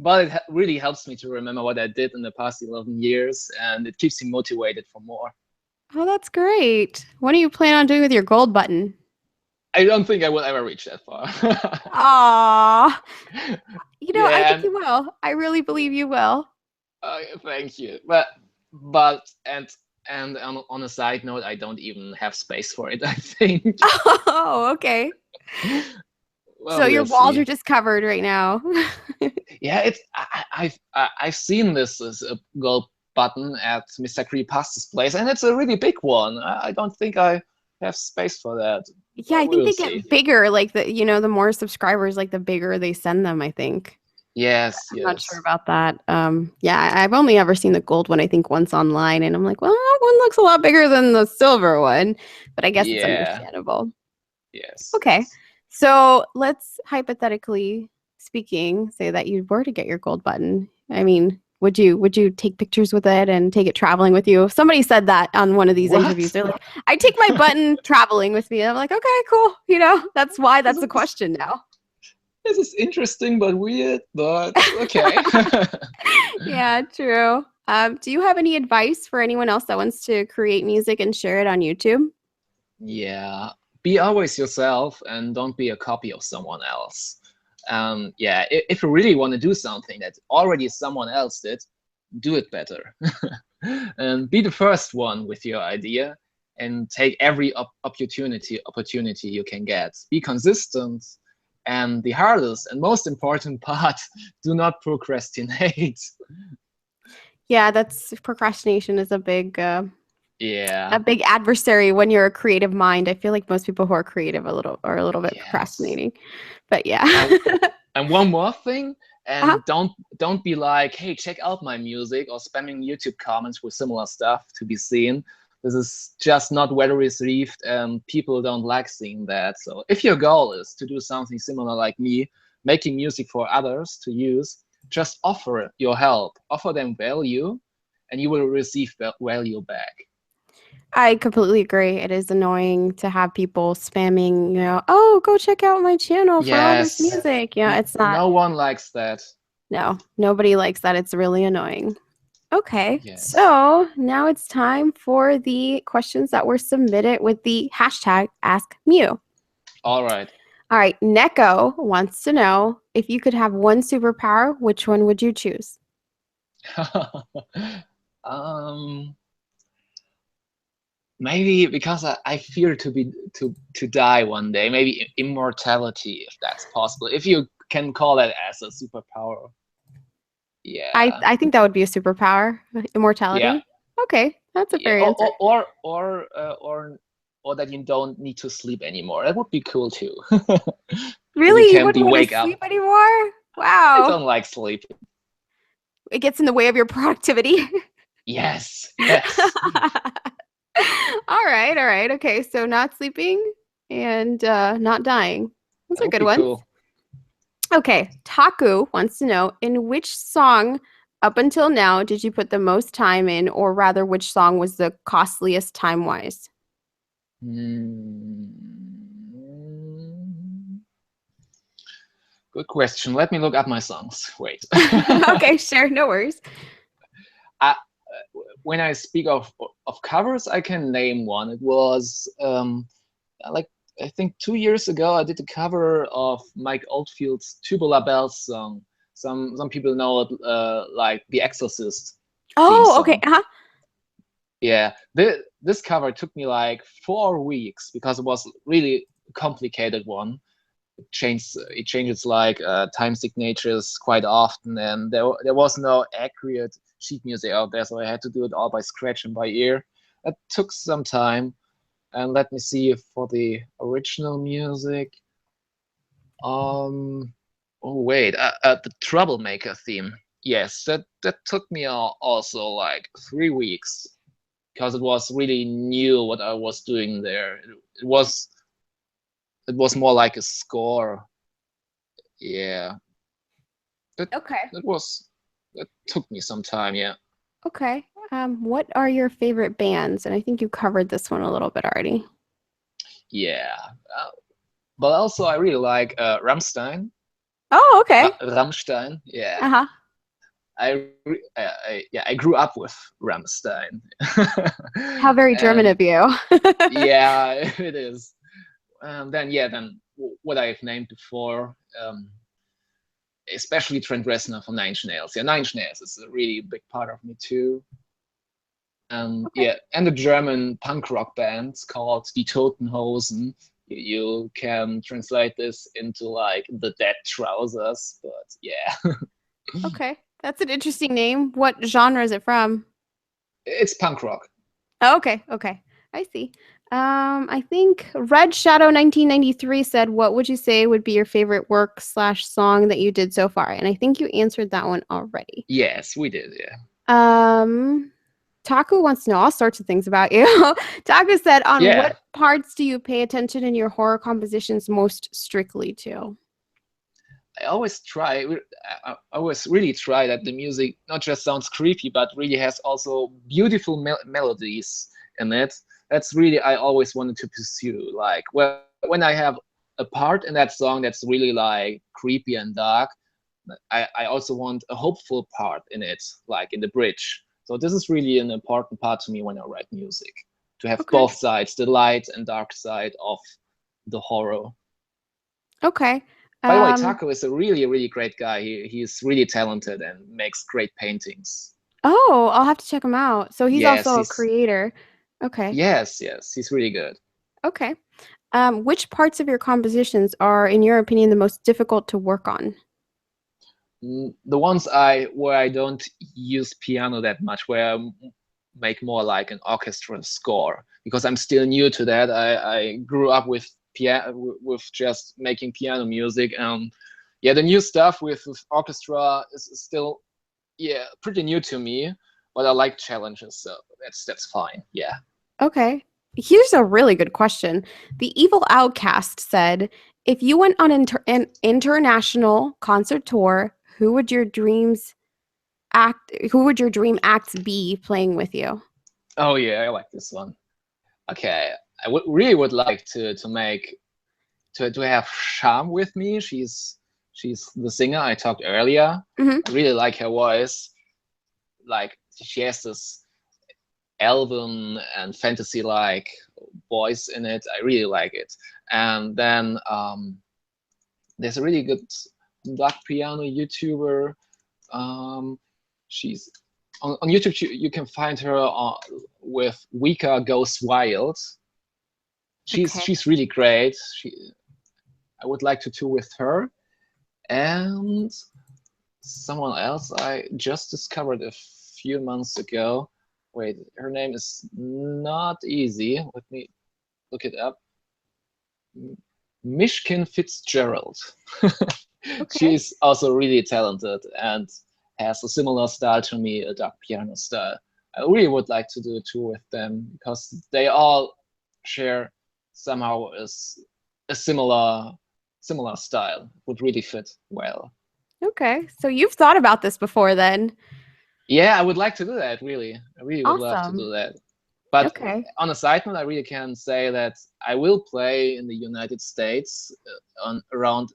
[SPEAKER 2] but it really helps me to remember what I did in the past 11 years, and it keeps me motivated for more.
[SPEAKER 1] Oh, that's great. What do you plan on doing with your gold button?
[SPEAKER 2] I don't think I will ever reach that far.
[SPEAKER 1] Aw. I
[SPEAKER 2] Yeah,
[SPEAKER 1] think you will. I really believe you will.
[SPEAKER 2] thank you. But and on a side note, I don't even have space for it, I think.
[SPEAKER 1] Oh, okay. So
[SPEAKER 2] Well,
[SPEAKER 1] your
[SPEAKER 2] we'll
[SPEAKER 1] walls are
[SPEAKER 2] see.
[SPEAKER 1] just covered right now.
[SPEAKER 2] Yeah, I've seen this as a gold button at Mr. Creepypasta's place, and it's a really big one. I don't think I have space for that,
[SPEAKER 1] Yeah,
[SPEAKER 2] but
[SPEAKER 1] I think
[SPEAKER 2] we'll
[SPEAKER 1] they
[SPEAKER 2] see.
[SPEAKER 1] get bigger, like the more subscribers, like the bigger they send them, I think.
[SPEAKER 2] Yes,
[SPEAKER 1] I'm not sure
[SPEAKER 2] yes,
[SPEAKER 1] about that. Yeah, I've only ever seen the gold one, I think, once online, and I'm like, well, that one looks a lot bigger than the silver one, but I guess it's
[SPEAKER 2] yeah,
[SPEAKER 1] understandable.
[SPEAKER 2] yes,
[SPEAKER 1] Okay.
[SPEAKER 2] yes.
[SPEAKER 1] So let's hypothetically speaking, say that you were to get your gold button. I mean, would you take pictures with it and take it traveling with you? Somebody said that on one of these interviews.
[SPEAKER 2] What?
[SPEAKER 1] They're like, I take my button traveling with me. And I'm like, okay, cool. That's why
[SPEAKER 2] This
[SPEAKER 1] that's a
[SPEAKER 2] is
[SPEAKER 1] question now.
[SPEAKER 2] this is interesting but weird, but okay.
[SPEAKER 1] Yeah, true. Do you have any advice for anyone else that wants to create music and share it on YouTube?
[SPEAKER 2] Yeah, be always yourself and don't be a copy of someone else. Yeah, if you really want to do something that already someone else did, do it better. And be the first one with your idea, and take every opportunity you can get. Be consistent, and the hardest and most important part, do not procrastinate.
[SPEAKER 1] Yeah, that's procrastination is a
[SPEAKER 2] Yeah,
[SPEAKER 1] big adversary when you're a creative mind. I feel like most people who are creative are a little bit
[SPEAKER 2] yes.
[SPEAKER 1] procrastinating. But yeah.
[SPEAKER 2] And and one more thing,
[SPEAKER 1] Uh-huh.
[SPEAKER 2] and don't be like, hey, check out my music, or spamming YouTube comments with similar stuff to be seen. This is just not well received, and people don't like seeing that. So if your goal is to do something similar like me, making music for others to use, just offer your help, offer them value, and you will receive value back.
[SPEAKER 1] I completely agree. It is annoying to have people spamming, oh, go check out my channel for all this
[SPEAKER 2] Yes,
[SPEAKER 1] music. It's not,
[SPEAKER 2] no one likes that.
[SPEAKER 1] no, nobody likes that. It's really annoying. Okay,
[SPEAKER 2] Yes.
[SPEAKER 1] so now it's time for the questions that were submitted with the hashtag AskMew.
[SPEAKER 2] All right.
[SPEAKER 1] All right, Neko wants to know if you could have one superpower, which one would you choose?
[SPEAKER 2] um, maybe because I fear to die one day. Maybe immortality, if that's possible. If you can call that as a superpower. Yeah.
[SPEAKER 1] I think that would be a superpower,
[SPEAKER 2] Yeah.
[SPEAKER 1] immortality. Okay, that's a
[SPEAKER 2] Yeah.
[SPEAKER 1] fair answer.
[SPEAKER 2] Or that you don't need to sleep anymore. That would be cool too. That you
[SPEAKER 1] Really, you
[SPEAKER 2] can
[SPEAKER 1] wouldn't
[SPEAKER 2] be
[SPEAKER 1] want to
[SPEAKER 2] wake up.
[SPEAKER 1] sleep anymore?
[SPEAKER 2] I
[SPEAKER 1] Wow.
[SPEAKER 2] don't like sleep.
[SPEAKER 1] It gets in the way of your productivity.
[SPEAKER 2] Yes. Yes.
[SPEAKER 1] All right, all right. Okay, so not sleeping and not dying. Those
[SPEAKER 2] That
[SPEAKER 1] are
[SPEAKER 2] would
[SPEAKER 1] good
[SPEAKER 2] be
[SPEAKER 1] ones.
[SPEAKER 2] cool.
[SPEAKER 1] Okay, Taku wants to know in which song up until now did you put the most time in, or rather, which song was the costliest time-wise?
[SPEAKER 2] Hmm. Good question. Let me look up my songs. Wait.
[SPEAKER 1] Okay, sure, no worries.
[SPEAKER 2] I, when I speak of covers, I can name one. It was like I think 2 years ago. I did a cover of Mike Oldfield's "Tubular Bells" song. Some people know it like the Exorcist theme
[SPEAKER 1] Oh, okay.
[SPEAKER 2] song.
[SPEAKER 1] Uh-huh.
[SPEAKER 2] Yeah, this cover took me like 4 weeks because it was really a complicated one. it changes like time signatures quite often, and there was no accurate sheet music out there, so I had to do it all by scratch and by ear. That took some time. And let me see for the original music. Oh wait, the Troublemaker theme. Yes, that took me also like 3 weeks because it was really new what I was doing there. It was more like a score. Yeah, that
[SPEAKER 1] Okay.
[SPEAKER 2] that took me some time. Yeah,
[SPEAKER 1] Okay. What are your favorite bands? And I think you covered this one a little bit already.
[SPEAKER 2] yeah. But also I really like Rammstein.
[SPEAKER 1] Oh, okay.
[SPEAKER 2] Rammstein. Yeah,
[SPEAKER 1] Uh-huh.
[SPEAKER 2] I grew up with Rammstein.
[SPEAKER 1] How very German
[SPEAKER 2] And
[SPEAKER 1] of you.
[SPEAKER 2] yeah, it is. Then what I've named before, especially Trent Reznor for Nine Inch Nails. Yeah, Nine Inch Nails is a really big part of me too.
[SPEAKER 1] Okay.
[SPEAKER 2] And a German punk rock band called Die Toten Hosen. You can translate this into like the Dead Trousers, but yeah,
[SPEAKER 1] Okay. That's an interesting name. What genre is it from?
[SPEAKER 2] it's punk rock.
[SPEAKER 1] Oh, okay. Okay. I see. I think Red Shadow 1993 said, "What would you say would be your favorite work slash song that you did so far?" And I think you answered that one already.
[SPEAKER 2] Yes, we did. Yeah.
[SPEAKER 1] Um, Taku wants to know all sorts of things about you. Taku said, "On
[SPEAKER 2] Yeah,
[SPEAKER 1] what parts do you pay attention in your horror compositions most strictly to?"
[SPEAKER 2] I always try. I always really try that the music not just sounds creepy, but really has also beautiful melodies in it. That's really I always wanted to pursue. Like when I have a part in that song that's really like creepy and dark, I also want a hopeful part in it, like in the bridge. So this is really an important part to me when I write music, to have
[SPEAKER 1] Okay.
[SPEAKER 2] both sides, the light and dark side of the horror.
[SPEAKER 1] Okay.
[SPEAKER 2] By the way,
[SPEAKER 1] Um,
[SPEAKER 2] Taco is a really, really great guy. He's really talented and makes great paintings.
[SPEAKER 1] oh, I'll have to check him out. So he's
[SPEAKER 2] Yes,
[SPEAKER 1] also a
[SPEAKER 2] he's
[SPEAKER 1] creator. Okay.
[SPEAKER 2] yes, he's really good.
[SPEAKER 1] Okay. Which parts of your compositions are, in your opinion, the most difficult to work on?
[SPEAKER 2] The ones I where I don't use piano that much, where I make more like an orchestral score, because I'm still new to that. I grew up with with just making piano music. Yeah, the new stuff with orchestra is still pretty new to me, but I like challenges, so that's fine. Yeah.
[SPEAKER 1] Okay. Here's a really good question. The Evil Outcast said, if you went on an international concert tour, who would your dream acts be playing with you?
[SPEAKER 2] Oh yeah, I like this one. Okay, I really would like to make to have Sham with me. She's the singer I talked earlier.
[SPEAKER 1] Hmm.
[SPEAKER 2] I really like her voice. Like she has this elven and fantasy like voice in it. I really like it. And then there's a really good black piano YouTuber. She's on YouTube. You can find her with Wika Goes Wild. She's
[SPEAKER 1] Okay.
[SPEAKER 2] she's really great. I would like to tour with her and someone else I just discovered a few months ago. Wait, her name is not easy. Let me look it up. Mishkin Fitzgerald.
[SPEAKER 1] Okay.
[SPEAKER 2] She's also really talented and has a similar style to me, a dark piano style. I really would like to do a tour with them because they all share somehow a similar style. Would really fit well.
[SPEAKER 1] Okay. So you've thought about this before then.
[SPEAKER 2] Yeah, I would like to do that, really. I really would love to
[SPEAKER 1] Awesome.
[SPEAKER 2] do that. But
[SPEAKER 1] Okay.
[SPEAKER 2] on a side note, I really can say that I will play in the United States on around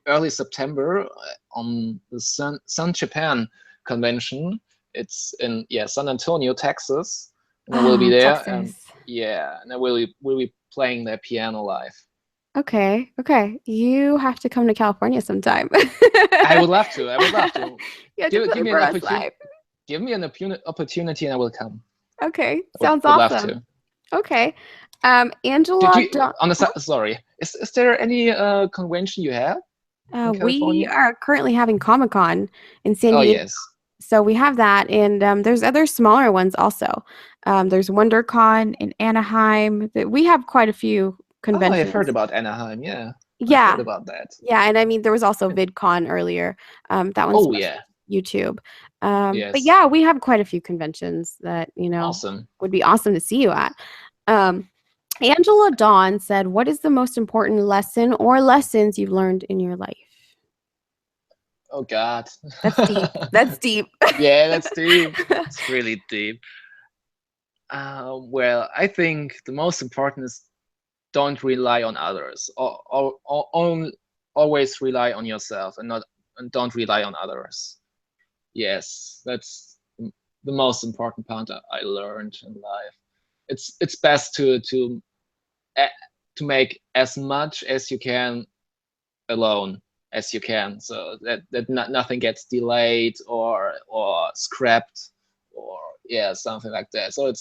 [SPEAKER 2] early September on the Sun Japan convention. It's in San Antonio, Texas, and I will be
[SPEAKER 1] Ah,
[SPEAKER 2] there. And
[SPEAKER 1] Texas.
[SPEAKER 2] yeah, and I will be playing their piano live.
[SPEAKER 1] Okay. Okay. You have to come to California sometime.
[SPEAKER 2] I would love to. I would love to.
[SPEAKER 1] You have to
[SPEAKER 2] Give
[SPEAKER 1] play
[SPEAKER 2] me
[SPEAKER 1] for
[SPEAKER 2] an
[SPEAKER 1] us
[SPEAKER 2] opportunity.
[SPEAKER 1] live.
[SPEAKER 2] Give me an opportunity, and I will come.
[SPEAKER 1] Okay.
[SPEAKER 2] I would
[SPEAKER 1] Sounds
[SPEAKER 2] would love
[SPEAKER 1] awesome.
[SPEAKER 2] to.
[SPEAKER 1] Okay.
[SPEAKER 2] Did
[SPEAKER 1] Angela,
[SPEAKER 2] you on the sorry? Is there any convention you have in
[SPEAKER 1] we
[SPEAKER 2] California?
[SPEAKER 1] are currently having Comic-Con in San
[SPEAKER 2] Oh
[SPEAKER 1] Diego.
[SPEAKER 2] yes.
[SPEAKER 1] So we have that, and there's other smaller ones also. There's WonderCon in Anaheim. We have quite a few
[SPEAKER 2] Oh, I've heard
[SPEAKER 1] conventions.
[SPEAKER 2] about Anaheim. Yeah, I've heard
[SPEAKER 1] Yeah,
[SPEAKER 2] about that.
[SPEAKER 1] yeah, and I mean there was also VidCon earlier. That one's
[SPEAKER 2] Oh
[SPEAKER 1] mostly
[SPEAKER 2] yeah.
[SPEAKER 1] YouTube. But
[SPEAKER 2] Yes.
[SPEAKER 1] yeah, we have quite a few conventions that
[SPEAKER 2] Awesome.
[SPEAKER 1] would be awesome to see you at. Um, Angela Dawn said, "What is the most important lesson or lessons you've learned in your life?"
[SPEAKER 2] Oh God.
[SPEAKER 1] That's deep. That's deep.
[SPEAKER 2] Yeah, that's deep. It's really deep. Well, I think the most important is don't rely on others. Always rely on yourself and don't rely on others. Yes, that's the most important part I learned in life. It's best to make as much as you can alone as you can, so that nothing gets delayed or scrapped or yeah, something like that. So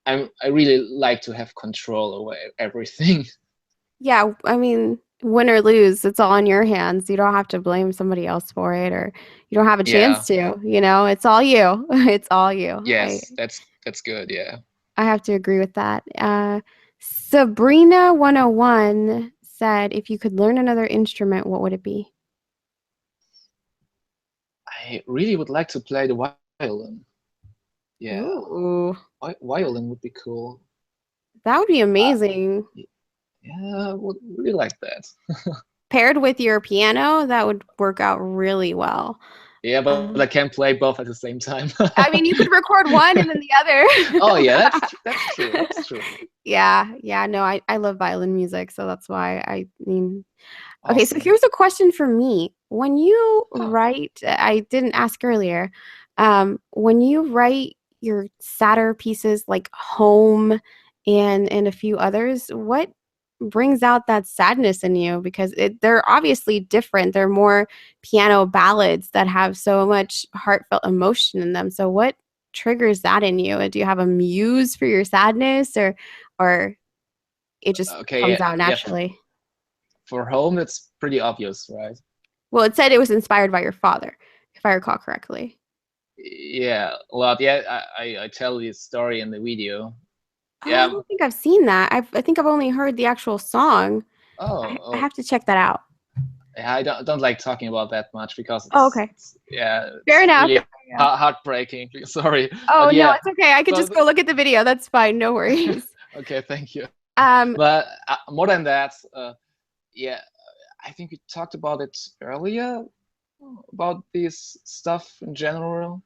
[SPEAKER 2] I really like to have control over everything.
[SPEAKER 1] Yeah, I mean, win or lose, it's all in your hands. You don't have to blame somebody else for it, or you don't have a
[SPEAKER 2] Yeah.
[SPEAKER 1] chance to, it's all you. It's all you. I
[SPEAKER 2] Yes, that's good. Yeah.
[SPEAKER 1] I have to agree with that. Sabrina 101 said, if you could learn another instrument, what would it be?
[SPEAKER 2] I really would like to play the violin. Yeah,
[SPEAKER 1] Ooh,
[SPEAKER 2] violin would be cool.
[SPEAKER 1] that would be
[SPEAKER 2] Uh,
[SPEAKER 1] amazing.
[SPEAKER 2] yeah, I would really like that.
[SPEAKER 1] Paired with your piano, that would work out really well.
[SPEAKER 2] Yeah, but
[SPEAKER 1] Uh,
[SPEAKER 2] I can't play both at the same time.
[SPEAKER 1] I mean, you could record one and then the
[SPEAKER 2] Oh yeah, that's true.
[SPEAKER 1] other.
[SPEAKER 2] That's true.
[SPEAKER 1] Yeah, yeah, no, I love violin music, so that's why I mean. Okay, so
[SPEAKER 2] Awesome.
[SPEAKER 1] here's a question for me. When you
[SPEAKER 2] Huh.
[SPEAKER 1] write, I didn't ask earlier, when you write your sadder pieces like Home and a few others, what brings out that sadness in you? Because they're obviously different. They're more piano ballads that have so much heartfelt emotion in them. So what triggers that in you? Do you have a muse for your sadness, or it just
[SPEAKER 2] Okay.
[SPEAKER 1] comes
[SPEAKER 2] Yeah.
[SPEAKER 1] out
[SPEAKER 2] Yeah.
[SPEAKER 1] naturally?
[SPEAKER 2] For home, it's pretty obvious, right?
[SPEAKER 1] Well, it said it was inspired by your father, if I recall correctly.
[SPEAKER 2] Yeah, a lot. Yeah, I tell this story in the video.
[SPEAKER 1] Oh, I
[SPEAKER 2] Yeah.
[SPEAKER 1] don't think I've seen that. I think I've only heard the actual song.
[SPEAKER 2] Oh,
[SPEAKER 1] I
[SPEAKER 2] oh.
[SPEAKER 1] have to check that out.
[SPEAKER 2] Yeah, I don't like talking about that much because
[SPEAKER 1] Oh, okay.
[SPEAKER 2] it's yeah,
[SPEAKER 1] Fair
[SPEAKER 2] it's
[SPEAKER 1] enough.
[SPEAKER 2] really
[SPEAKER 1] Yeah.
[SPEAKER 2] heartbreaking. Sorry,
[SPEAKER 1] Oh,
[SPEAKER 2] but
[SPEAKER 1] no,
[SPEAKER 2] yeah.
[SPEAKER 1] it's okay. I could
[SPEAKER 2] So
[SPEAKER 1] just go look at the video. That's fine. No worries.
[SPEAKER 2] okay, thank you.
[SPEAKER 1] Um,
[SPEAKER 2] But more than that, yeah, I think we talked about it earlier about this stuff in general.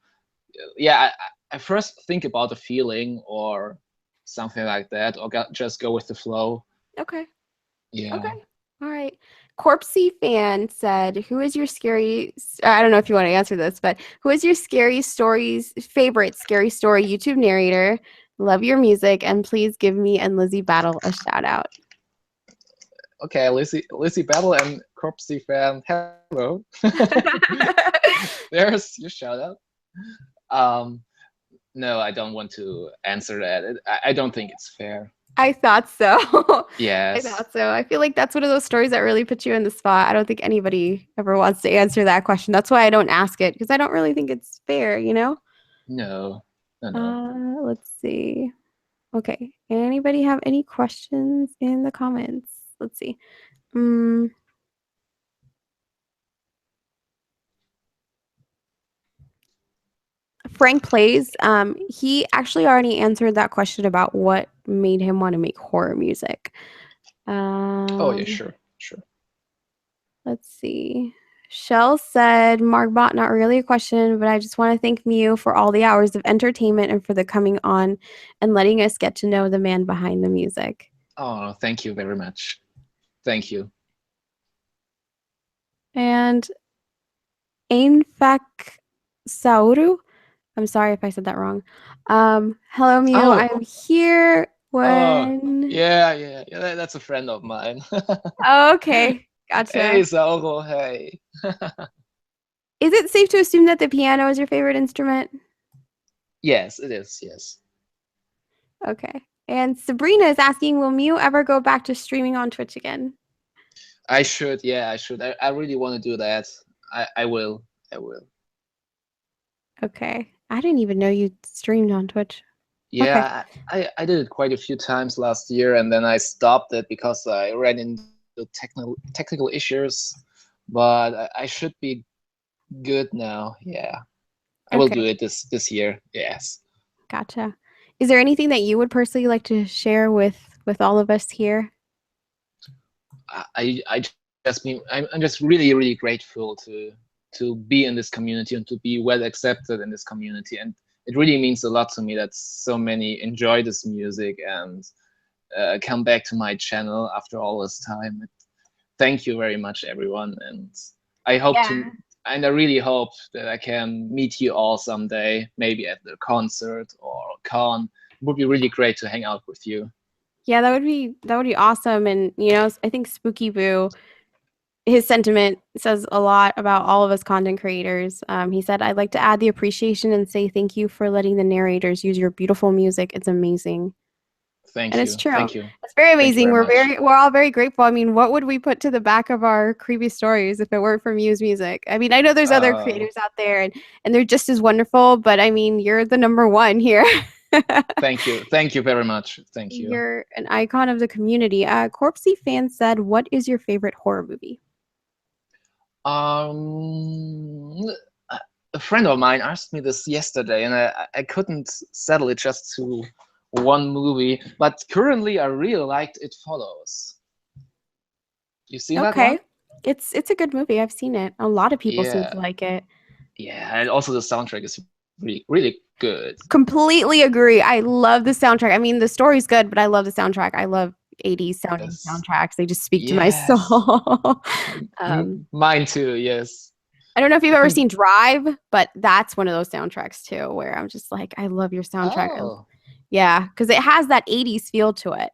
[SPEAKER 2] Yeah, I first think about the feeling or something like that, or just go with the flow.
[SPEAKER 1] okay. Okay.
[SPEAKER 2] Yeah.
[SPEAKER 1] All right. Corpsey fan said, "Who is your scary? I don't know if you want to answer this, but who is your scary stories favorite scary story YouTube narrator? Love your music, and please give me and Lizzie Battle a shout out."
[SPEAKER 2] Okay, Lizzie Battle and Corpsey fan, hello. There's your shout out. Um, no, I don't want to answer that. I don't think it's fair.
[SPEAKER 1] I thought so. I
[SPEAKER 2] Yes.
[SPEAKER 1] thought so. I feel like that's one of those stories that really puts you in the spot. I don't think anybody ever wants to answer that question. That's why I don't ask it because I don't really think it's fair?
[SPEAKER 2] No. No. No.
[SPEAKER 1] Let's see. Okay. Anybody have any questions in the comments? Let's see. Mm, Frank plays. He actually already answered that question about what made him want to make horror music.
[SPEAKER 2] Oh yeah,
[SPEAKER 1] Um,
[SPEAKER 2] sure, sure.
[SPEAKER 1] let's see. Shell said, Margbot, not really a question, but I just want to thank Myuu for all the hours of entertainment and for the coming on and letting us get to know the man behind the music.
[SPEAKER 2] Oh, thank you very much. Thank you.
[SPEAKER 1] And Ainfak Sauru, I'm sorry if I said that wrong. Hello, Myuu.
[SPEAKER 2] Oh,
[SPEAKER 1] I'm here
[SPEAKER 2] oh,
[SPEAKER 1] when.
[SPEAKER 2] yeah. That's a friend of mine.
[SPEAKER 1] Oh, okay.
[SPEAKER 2] Hey,
[SPEAKER 1] Gotcha.
[SPEAKER 2] Sauro. Hey.
[SPEAKER 1] Is it safe to assume that the piano is your favorite instrument?
[SPEAKER 2] Yes, it is. Yes.
[SPEAKER 1] Okay. And Sabrina is asking, will Myuu ever go back to streaming on Twitch again?
[SPEAKER 2] I should, yeah, I should. I really want to do that. I will. I will.
[SPEAKER 1] Okay. I didn't even know you streamed on Twitch. Okay.
[SPEAKER 2] Yeah, I did it quite a few times last year, and then I stopped it because I ran into technical issues. But I should be good now. Yeah, I will do
[SPEAKER 1] Okay.
[SPEAKER 2] it this year. Yes.
[SPEAKER 1] Gotcha. Is there anything that you would personally like to share with all of us here?
[SPEAKER 2] I just mean I'm just really grateful to be in this community and to be well accepted in this community, and it really means a lot to me that so many enjoy this music and come back to my channel after all this time. Thank you very much, everyone, and I hope to
[SPEAKER 1] Yeah.
[SPEAKER 2] and I really hope that I can meet you all someday, maybe at the concert or con. It would be really great to hang out with you.
[SPEAKER 1] Yeah, that would be awesome. And I think Spooky Boo, his sentiment says a lot about all of us content creators. He said, "I'd like to add the appreciation and say thank you for letting the narrators use your beautiful music. It's amazing." And
[SPEAKER 2] Thank
[SPEAKER 1] it's
[SPEAKER 2] you.
[SPEAKER 1] true.
[SPEAKER 2] Thank you.
[SPEAKER 1] It's very
[SPEAKER 2] Thank you
[SPEAKER 1] amazing.
[SPEAKER 2] very much.
[SPEAKER 1] We're all very grateful. I mean, what would we put to the back of our creepy stories if it weren't for Muse music? I mean, I know there's other
[SPEAKER 2] Oh,
[SPEAKER 1] creators out there and they're just as wonderful, but I mean, you're the number one here.
[SPEAKER 2] thank you. Thank you very much. Thank you.
[SPEAKER 1] You're an icon of the community. Corpsey fan said, "What is your favorite horror movie?"
[SPEAKER 2] Um, a friend of mine asked me this yesterday, and I couldn't settle it just to one movie. But currently, I really liked It Follows. You seen that
[SPEAKER 1] Okay.
[SPEAKER 2] one?
[SPEAKER 1] It's a good movie. I've seen it. A lot of people seem
[SPEAKER 2] Yeah,
[SPEAKER 1] to like it.
[SPEAKER 2] yeah, and also the soundtrack is really good.
[SPEAKER 1] Completely agree. I love the soundtrack. I mean, the story's good, but I love the soundtrack. I love 80s sounding
[SPEAKER 2] Yes,
[SPEAKER 1] soundtracks. They just speak to my
[SPEAKER 2] yes,
[SPEAKER 1] soul. um,
[SPEAKER 2] mine too. Yes,
[SPEAKER 1] I don't know if you've
[SPEAKER 2] I
[SPEAKER 1] ever
[SPEAKER 2] think.
[SPEAKER 1] seen Drive, but that's one of those soundtracks too, where I'm just like, I love your soundtrack.
[SPEAKER 2] Oh,
[SPEAKER 1] Yeah, because it has that 80s feel to it.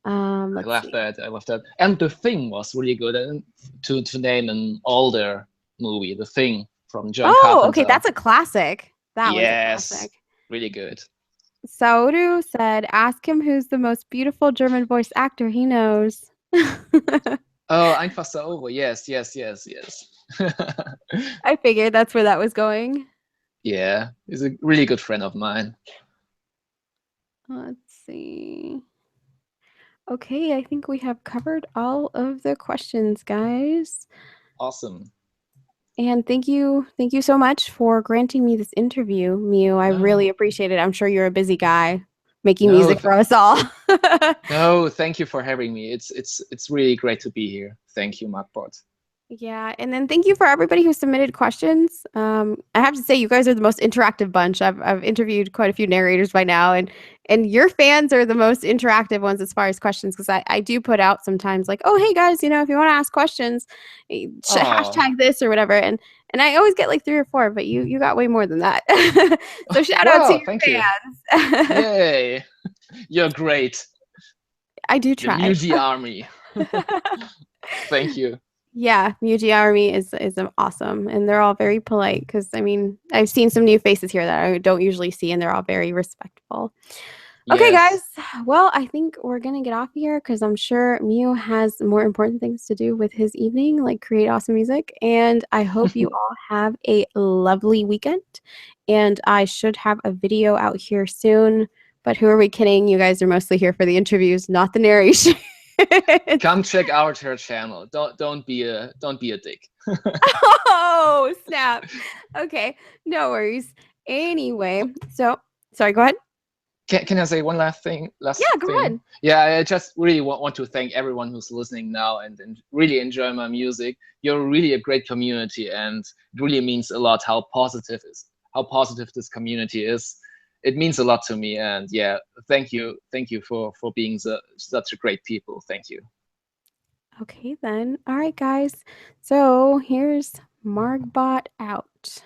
[SPEAKER 2] I
[SPEAKER 1] Let's
[SPEAKER 2] love
[SPEAKER 1] see.
[SPEAKER 2] that. I love that. And The Thing was really good. And to name an older movie, The Thing from John
[SPEAKER 1] Oh, okay,
[SPEAKER 2] Carpenter.
[SPEAKER 1] that's a classic. That one's a
[SPEAKER 2] Yes,
[SPEAKER 1] classic.
[SPEAKER 2] really good.
[SPEAKER 1] Sauru said, ask him who's the most beautiful German voice actor he knows.
[SPEAKER 2] Oh, Einfach so. Yes, yes, yes, yes.
[SPEAKER 1] I figured that's where that was going.
[SPEAKER 2] Yeah, he's a really good friend of mine.
[SPEAKER 1] Let's see. Okay, I think we have covered all of the questions, guys.
[SPEAKER 2] Awesome.
[SPEAKER 1] And thank you so much for granting me this interview, Myuu. I really
[SPEAKER 2] No,
[SPEAKER 1] appreciate it. I'm sure you're a busy guy making
[SPEAKER 2] no,
[SPEAKER 1] music for us all.
[SPEAKER 2] no. Thank you for having me. It's really great to be here. Thank you, Margbot.
[SPEAKER 1] Yeah, and then thank you for everybody who submitted questions. I have to say, you guys are the most interactive bunch. I've interviewed quite a few narrators by now, and your fans are the most interactive ones as far as questions. Because I do put out sometimes like, oh hey guys, if you want to ask questions,
[SPEAKER 2] Oh,
[SPEAKER 1] hashtag this or whatever, and I always get like 3 or 4, but you got way more than that. So shout out to
[SPEAKER 2] wow.
[SPEAKER 1] your
[SPEAKER 2] Thank you.
[SPEAKER 1] fans.
[SPEAKER 2] Yay. You're great.
[SPEAKER 1] I do
[SPEAKER 2] The
[SPEAKER 1] try.
[SPEAKER 2] Muji army. Thank you.
[SPEAKER 1] Yeah, Muji Army is awesome, and they're all very polite. Because I mean, I've seen some new faces here that I don't usually see, and they're all very respectful. Okay, guys.
[SPEAKER 2] Yes.
[SPEAKER 1] Well, I think we're gonna get off here because I'm sure Myuu has more important things to do with his evening, like create awesome music. And I hope you all have a lovely weekend. And I should have a video out here soon. But who are we kidding? You guys are mostly here for the interviews, not the narration.
[SPEAKER 2] Come check out her channel. Don't be a dick.
[SPEAKER 1] Oh, snap. Okay, no worries. Anyway, so sorry, go ahead.
[SPEAKER 2] Can I say one last thing?
[SPEAKER 1] Yeah,
[SPEAKER 2] Last
[SPEAKER 1] go
[SPEAKER 2] thing.
[SPEAKER 1] ahead.
[SPEAKER 2] Yeah, I just really want to thank everyone who's listening now and really enjoy my music. You're really a great community, and it really means a lot how positive this community is. It means a lot to me, and yeah, thank you for being such a great people. Thank you.
[SPEAKER 1] Okay, then. All right, guys. So here's Margbot out.